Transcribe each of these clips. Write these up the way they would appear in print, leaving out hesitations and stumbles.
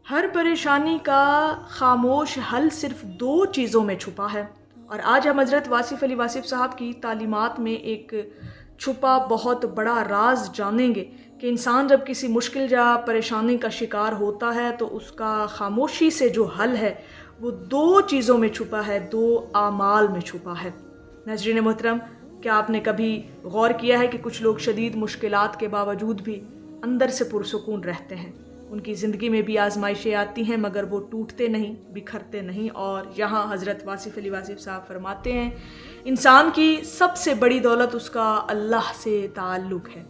ہر پریشانی کا خاموش حل صرف دو چیزوں میں چھپا ہے، اور آج ہم حضرت واصف علی واصف صاحب کی تعلیمات میں ایک چھپا بہت بڑا راز جانیں گے کہ انسان جب کسی مشکل یا پریشانی کا شکار ہوتا ہے تو اس کا خاموشی سے جو حل ہے وہ دو چیزوں میں چھپا ہے، دو اعمال میں چھپا ہے۔ ناظرین محترم، کیا آپ نے کبھی غور کیا ہے کہ کچھ لوگ شدید مشکلات کے باوجود بھی اندر سے پرسکون رہتے ہیں؟ ان کی زندگی میں بھی آزمائشیں آتی ہیں مگر وہ ٹوٹتے نہیں، بکھرتے نہیں، اور یہاں حضرت واصف علی واصف صاحب فرماتے ہیں انسان کی سب سے بڑی دولت اس کا اللہ سے تعلق ہے۔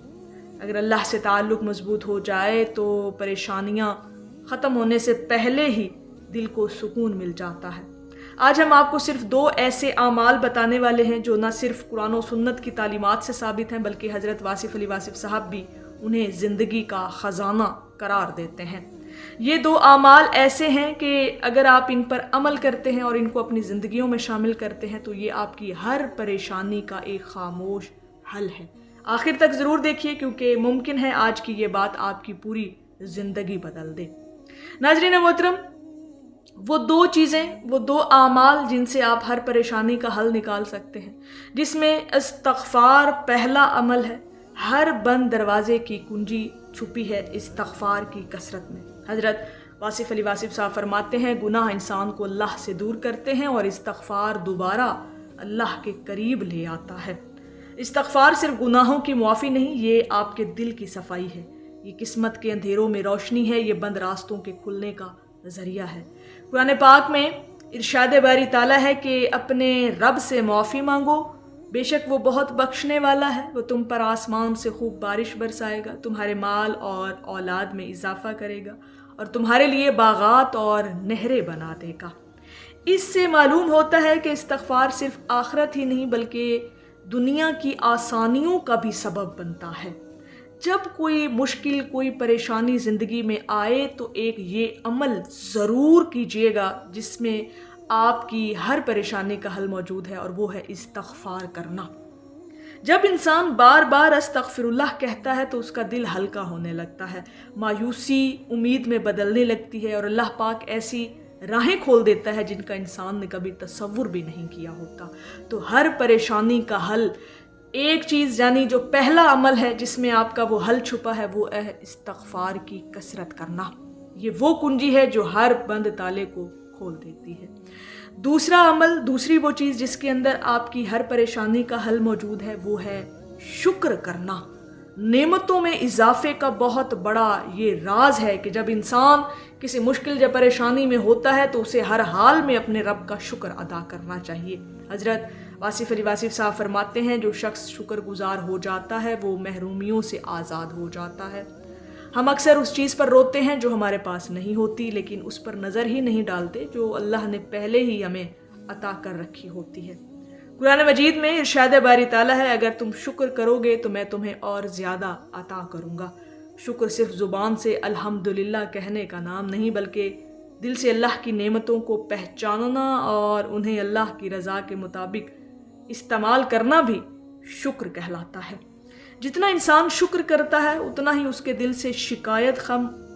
اگر اللہ سے تعلق مضبوط ہو جائے تو پریشانیاں ختم ہونے سے پہلے ہی دل کو سکون مل جاتا ہے۔ آج ہم آپ کو صرف دو ایسے اعمال بتانے والے ہیں جو نہ صرف قرآن و سنت کی تعلیمات سے ثابت ہیں بلکہ حضرت واصف علی واصف صاحب بھی انہیں زندگی کا خزانہ قرار دیتے ہیں۔ یہ دو اعمال ایسے ہیں کہ اگر آپ ان پر عمل کرتے ہیں اور ان کو اپنی زندگیوں میں شامل کرتے ہیں تو یہ آپ کی ہر پریشانی کا ایک خاموش حل ہے۔ آخر تک ضرور دیکھیے کیونکہ ممکن ہے آج کی یہ بات آپ کی پوری زندگی بدل دے۔ ناظرین محترم، وہ دو چیزیں، وہ دو اعمال جن سے آپ ہر پریشانی کا حل نکال سکتے ہیں، جس میں استغفار پہلا عمل ہے۔ ہر بند دروازے کی کنجی چھپی ہے استغفار کی کثرت میں۔ حضرت واصف علی واصف صاحب فرماتے ہیں گناہ انسان کو اللہ سے دور کرتے ہیں اور استغفار دوبارہ اللہ کے قریب لے آتا ہے۔ استغفار صرف گناہوں کی معافی نہیں، یہ آپ کے دل کی صفائی ہے، یہ قسمت کے اندھیروں میں روشنی ہے، یہ بند راستوں کے کھلنے کا ذریعہ ہے۔ قرآن پاک میں ارشاد باری تعالیٰ ہے کہ اپنے رب سے معافی مانگو، بے شک وہ بہت بخشنے والا ہے، وہ تم پر آسمان سے خوب بارش برسائے گا، تمہارے مال اور اولاد میں اضافہ کرے گا اور تمہارے لیے باغات اور نہریں بنا دے گا۔ اس سے معلوم ہوتا ہے کہ استغفار صرف آخرت ہی نہیں بلکہ دنیا کی آسانیوں کا بھی سبب بنتا ہے۔ جب کوئی مشکل، کوئی پریشانی زندگی میں آئے تو ایک یہ عمل ضرور کیجیے گا جس میں آپ کی ہر پریشانی کا حل موجود ہے، اور وہ ہے استغفار کرنا۔ جب انسان بار بار استغفر اللہ کہتا ہے تو اس کا دل ہلکا ہونے لگتا ہے، مایوسی امید میں بدلنے لگتی ہے، اور اللہ پاک ایسی راہیں کھول دیتا ہے جن کا انسان نے کبھی تصور بھی نہیں کیا ہوتا۔ تو ہر پریشانی کا حل، ایک چیز یعنی جو پہلا عمل ہے جس میں آپ کا وہ حل چھپا ہے، وہ ہے استغفار کی کثرت کرنا۔ یہ وہ کنجی ہے جو ہر بند تالے کو کھول دیتی ہے۔ دوسرا عمل، دوسری وہ چیز جس کے اندر آپ کی ہر پریشانی کا حل موجود ہے، وہ ہے شکر کرنا۔ نعمتوں میں اضافے کا بہت بڑا یہ راز ہے کہ جب انسان کسی مشکل یا پریشانی میں ہوتا ہے تو اسے ہر حال میں اپنے رب کا شکر ادا کرنا چاہیے۔ حضرت واصف علی واصف صاحب فرماتے ہیں جو شخص شکر گزار ہو جاتا ہے وہ محرومیوں سے آزاد ہو جاتا ہے۔ ہم اکثر اس چیز پر روتے ہیں جو ہمارے پاس نہیں ہوتی، لیکن اس پر نظر ہی نہیں ڈالتے جو اللہ نے پہلے ہی ہمیں عطا کر رکھی ہوتی ہے۔ قرآن مجید میں ارشاد باری تعالیٰ ہے اگر تم شکر کرو گے تو میں تمہیں اور زیادہ عطا کروں گا۔ شکر صرف زبان سے الحمدللہ کہنے کا نام نہیں بلکہ دل سے اللہ کی نعمتوں کو پہچاننا اور انہیں اللہ کی رضا کے مطابق استعمال کرنا بھی شکر کہلاتا ہے۔ جتنا انسان شکر کرتا ہے اتنا ہی اس کے دل سے شکایت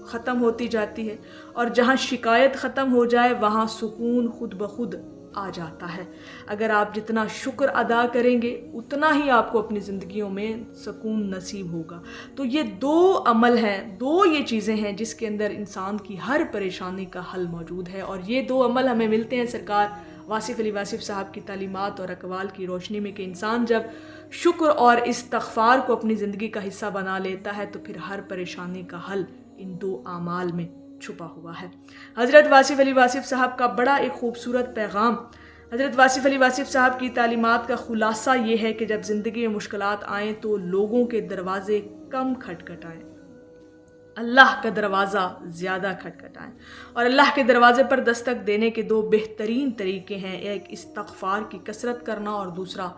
ختم ہوتی جاتی ہے، اور جہاں شکایت ختم ہو جائے وہاں سکون خود بخود آ جاتا ہے۔ اگر آپ جتنا شکر ادا کریں گے اتنا ہی آپ کو اپنی زندگیوں میں سکون نصیب ہوگا۔ تو یہ دو عمل ہیں، دو یہ چیزیں ہیں جس کے اندر انسان کی ہر پریشانی کا حل موجود ہے، اور یہ دو عمل ہمیں ملتے ہیں سرکار واصف علی واصف صاحب کی تعلیمات اور اقوال کی روشنی میں کہ انسان جب شکر اور استغفار کو اپنی زندگی کا حصہ بنا لیتا ہے تو پھر ہر پریشانی کا حل ان دو اعمال میں چھپا ہوا ہے۔ حضرت واصف علی واصف صاحب کا بڑا ایک خوبصورت پیغام، حضرت واصف علی واصف صاحب کی تعلیمات کا خلاصہ یہ ہے کہ جب زندگی میں مشکلات آئیں تو لوگوں کے دروازے کم کھٹکھٹائیں، اللہ کا دروازہ زیادہ کھٹکھٹائیں، اور اللہ کے دروازے پر دستک دینے کے دو بہترین طریقے ہیں، ایک استغفار کی کثرت کرنا اور دوسرا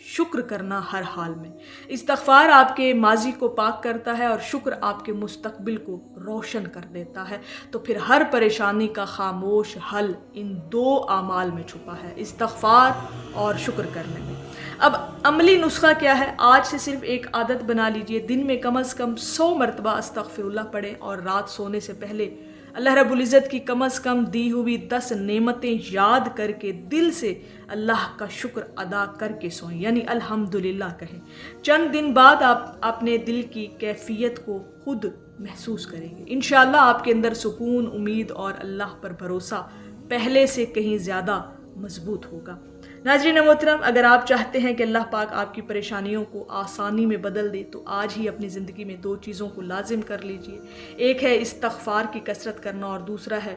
شکر کرنا ہر حال میں۔ استغفار آپ کے ماضی کو پاک کرتا ہے اور شکر آپ کے مستقبل کو روشن کر دیتا ہے۔ تو پھر ہر پریشانی کا خاموش حل ان دو اعمال میں چھپا ہے، استغفار اور شکر کرنے میں۔ اب عملی نسخہ کیا ہے؟ آج سے صرف ایک عادت بنا لیجئے، دن میں کم از کم 100 مرتبہ استغفر اللہ پڑھیں اور رات سونے سے پہلے اللہ رب العزت کی کم از کم دی ہوئی 10 نعمتیں یاد کر کے دل سے اللہ کا شکر ادا کر کے سوئیں، یعنی الحمدللہ کہیں۔ چند دن بعد آپ اپنے دل کی کیفیت کو خود محسوس کریں گے۔ انشاءاللہ آپ کے اندر سکون، امید اور اللہ پر بھروسہ پہلے سے کہیں زیادہ مضبوط ہوگا۔ ناظرین محترم، اگر آپ چاہتے ہیں کہ اللہ پاک آپ کی پریشانیوں کو آسانی میں بدل دے تو آج ہی اپنی زندگی میں 2 چیزوں کو لازم کر لیجئے۔ ایک ہے استغفار کی کثرت کرنا اور دوسرا ہے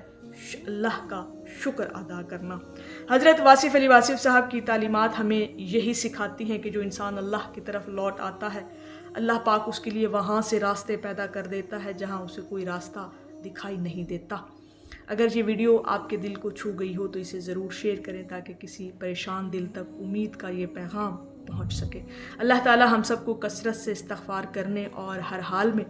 اللہ کا شکر ادا کرنا۔ حضرت واصف علی واصف صاحب کی تعلیمات ہمیں یہی سکھاتی ہیں کہ جو انسان اللہ کی طرف لوٹ آتا ہے، اللہ پاک اس کے لیے وہاں سے راستے پیدا کر دیتا ہے جہاں اسے کوئی راستہ دکھائی نہیں دیتا۔ اگر یہ ویڈیو آپ کے دل کو چھو گئی ہو تو اسے ضرور شیئر کریں تاکہ کسی پریشان دل تک امید کا یہ پیغام پہنچ سکے۔ اللہ تعالی ہم سب کو کثرت سے استغفار کرنے اور ہر حال میں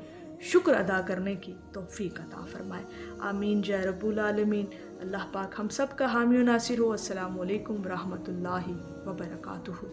شکر ادا کرنے کی توفیق عطا فرمائے۔ آمین یا رب العالمین۔ اللہ پاک ہم سب کا حامی و ناصر ہو۔ السلام علیکم ورحمۃ اللہ وبرکاتہ۔